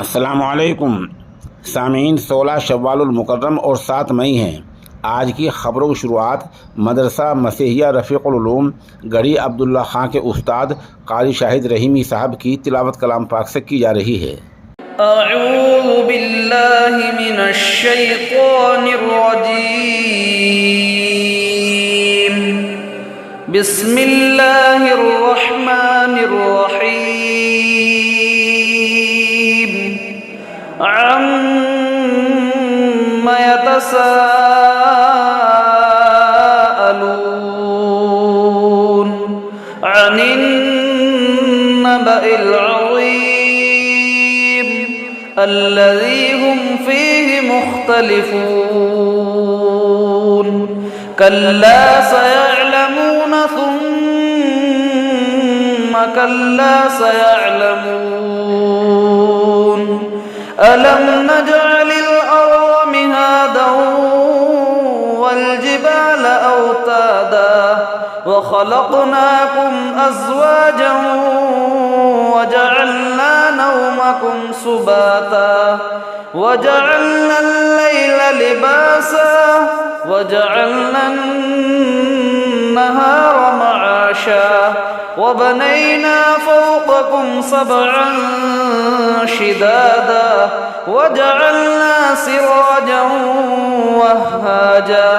अस्सलामुअलैकुम सामीन। 16 शव्वालुल मुकर्रम और 7 मई हैं। आज की ख़बरों की शुरुआत मदरसा मसीहिया रफ़ीक़ुल उलूम गढ़ी अब्दुल्ला ख़ां के उस्ताद क़ारी शाहिद रहीमी साहब की तिलावत कलाम पाक से की जा रही है। अऊज़ु बिल्लाहि मिनश शैतानिर रजीम। बिस्मिल्लाहिर रहमानिर रहीम। अम्मा यतसाअलून अनिन नबइल अज़ीम अल्लज़ी हुम फ़ीहि मुख़्तलिफ़ून। कल्ला सयअलमून सुम्मा कल्ला सयअलमून। अलम नजअलिल अर्ज़ मिहादन वल जिबाल औतादा व खलक़नाकुम अज़वाजन वजअलना नौमकुम सुबाता वजअलना अल-लैल लिबासा वजअलना النهار معاشا وبنينا فوقكم سبعا شدادا وجعلنا سراجا وهاجا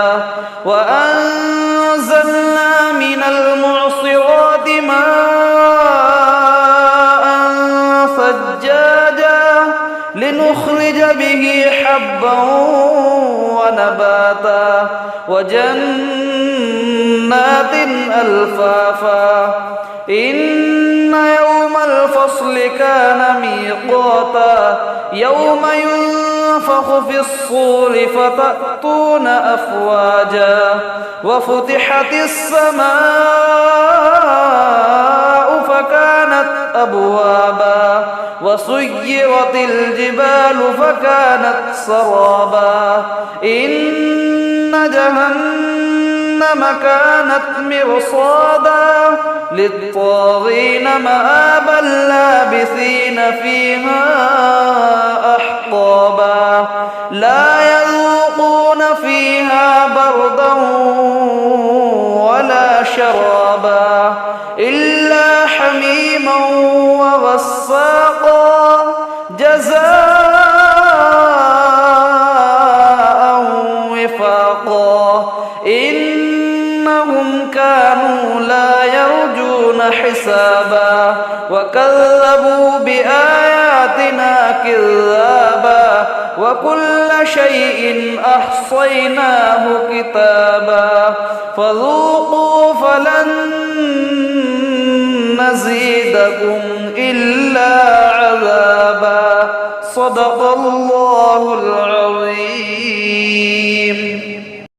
وأنزلنا من المعصرات ماء ثجاجا لنخرج به حبا ونباتا وجنات ألفافا إن يوم الفصل كان ميقاتا يوم ينفخ في الصور فتأتون أفواجا وفتحت السماء فكانت أبوابا وسيرت الجبال فكانت سرابا إن جهنم كانت مرصادا للطاغين مآبا لابثين فيها أحقابا لا يذوقون فيها بردا ولا شرابا إلا حميما وغساقا جزاء وفاقا إنهم كانوا لا يرجون حسابا وكذبوا بآياتنا كذابا وكل شيء أحصيناه كتابا فذوقوا فلن نزيدكم إلا عذابا صدق الله العظيم।